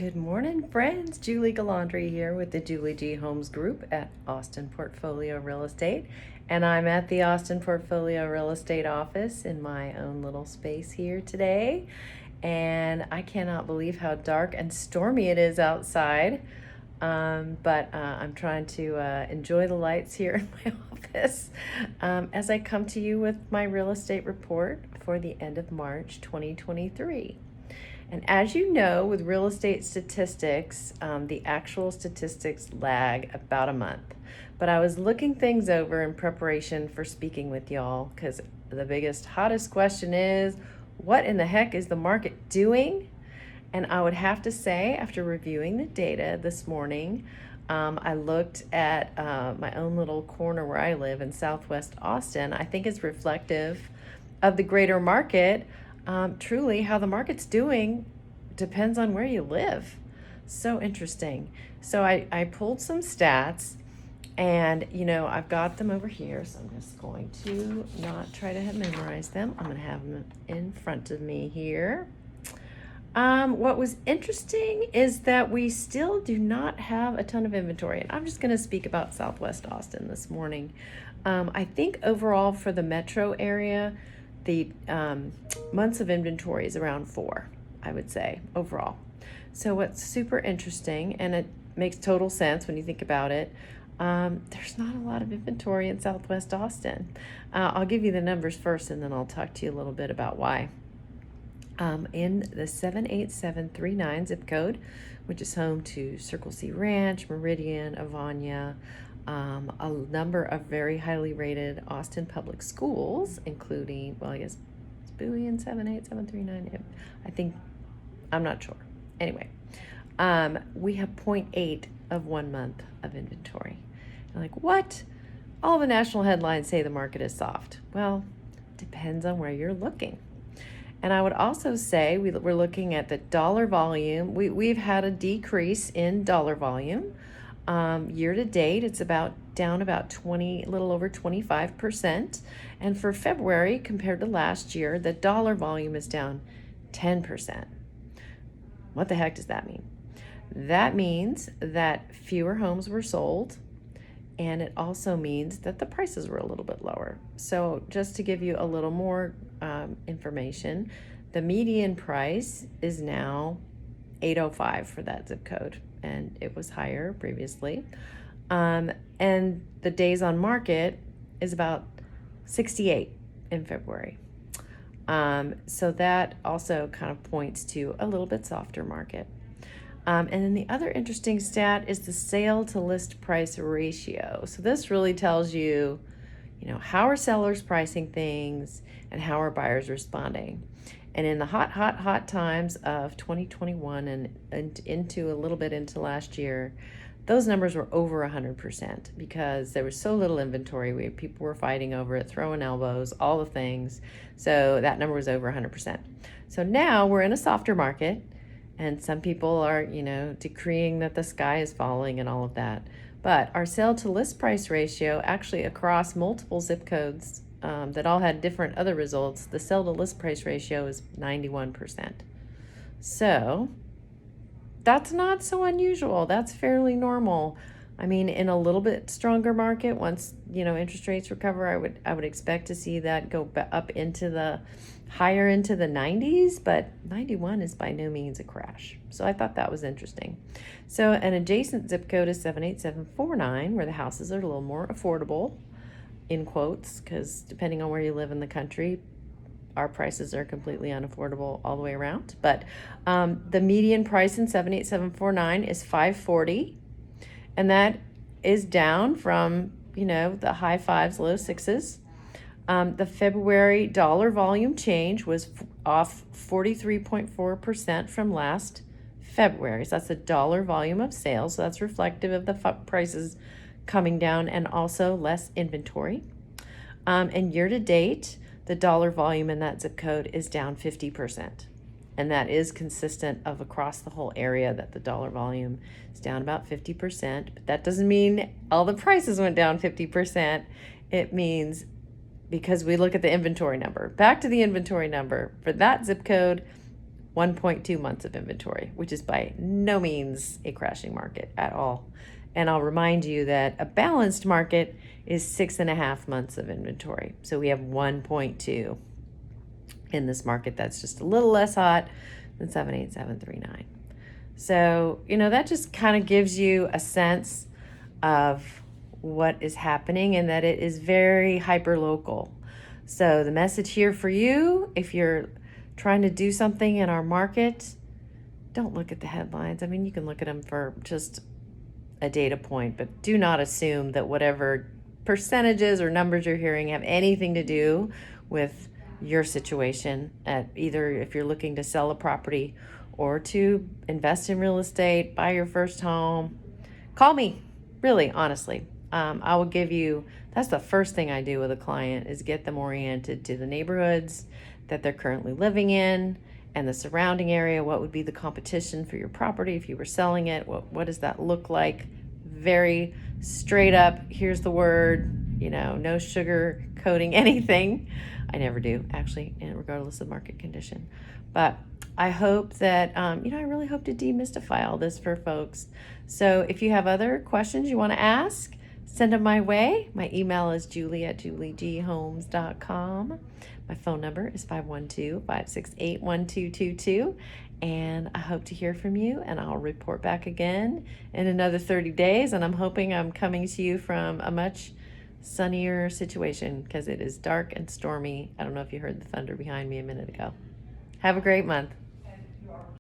Good morning, friends. Julie Gualandri here with the Julie G Homes Group at Austin Portfolio Real Estate. And I'm at the Austin Portfolio Real Estate office in my own little space here today. And I cannot believe how dark and stormy it is outside. But I'm trying to enjoy the lights here in my office as I come to you with my real estate report for the end of March 2023. And as you know, with real estate statistics, the actual statistics lag about a month. But I was looking things over in preparation for speaking with y'all because the biggest, hottest question is, what in the heck is the market doing? And I would have to say, after reviewing the data this morning, I looked at my own little corner where I live in Southwest Austin. I think it's reflective of the greater market. Truly, how the market's doing depends on where you live. So interesting. So I pulled some stats, and I've got them over here. So I'm just going to not try to memorize them. I'm going to have them in front of me here. What was interesting is that we still do not have a ton of inventory. And I'm just going to speak about Southwest Austin this morning. I think overall for the metro area, the months of inventory is around 4, I would say, overall. So what's super interesting, and it makes total sense when you think about it, there's not a lot of inventory in Southwest Austin. I'll give you the numbers first, and then I'll talk to you a little bit about why. In the 78739 zip code, which is home to Circle C Ranch, Meridian, Avania, a number of very highly rated Austin public schools, including, well, I guess it's Bowie and 78739. I think, I'm not sure. Anyway, we have 0.8 of 1 month of inventory. And like, what? All the national headlines say the market is soft. Well, depends on where you're looking. And I would also say we're looking at the dollar volume. We've had a decrease in dollar volume. Year to date, it's down about 20, a little over 25%. And for February, compared to last year, the dollar volume is down 10%. What the heck does that mean? That means that fewer homes were sold, and it also means that the prices were a little bit lower. So just to give you a little more information, the median price is now $805 for that zip code, and it was higher previously. And the days on market is about 68 in February. So that also kind of points to a little bit softer market. And then the other interesting stat is the sale to list price ratio. So this really tells you, how are sellers pricing things and how are buyers responding? And in the hot times of 2021 and into a little bit into last year, those numbers were over 100% because there was so little inventory. People were fighting over it, throwing elbows, all the things. So that number was over 100%. So now we're in a softer market, and some people are, decreeing that the sky is falling and all of that. But our sale to list price ratio, actually across multiple zip codes that all had different other results, the sale to list price ratio is 91%. So that's not so unusual. That's fairly normal. I mean, in a little bit stronger market, once interest rates recover, I would expect to see that go up into the higher into the 90s, but 91 is by no means a crash. So I thought that was interesting. So an adjacent zip code is 78749, where the houses are a little more affordable, in quotes, because depending on where you live in the country, our prices are completely unaffordable all the way around. But the median price in 78749 is $540, and that is down from the high 5s, low 6s. The February dollar volume change was off 43.4% from last February. So that's the dollar volume of sales. So that's reflective of the prices coming down and also less inventory. And year to date, the dollar volume in that zip code is down 50%. And that is consistent of across the whole area that the dollar volume is down about 50%. But that doesn't mean all the prices went down 50%. It means because we look at the inventory number. Back to the inventory number. For that zip code, 1.2 months of inventory, which is by no means a crashing market at all. And I'll remind you that a balanced market is 6.5 months of inventory. So we have 1.2 in this market that's just a little less hot than 78739. So, that just kind of gives you a sense of what is happening and that it is very hyper local. So the message here for you, if you're trying to do something in our market, don't look at the headlines. I mean, you can look at them for just a data point, but do not assume that whatever percentages or numbers you're hearing have anything to do with your situation, at either if you're looking to sell a property or to invest in real estate, buy your first home. Call me, really, honestly. I will give you, that's the first thing I do with a client, is get them oriented to the neighborhoods that they're currently living in and the surrounding area. What would be the competition for your property if you were selling it? What does that look like? Very straight up, here's the word, no sugar coating anything. I never do, actually, and regardless of market condition. But I hope that, I really hope to demystify all this for folks. So if you have other questions you want to ask, send them my way. My email is julie@julieghomes.com. My phone number is 512-568-1222. And I hope to hear from you, and I'll report back again in another 30 days. And I'm hoping I'm coming to you from a much sunnier situation, because it is dark and stormy. I don't know if you heard the thunder behind me a minute ago. Have a great month.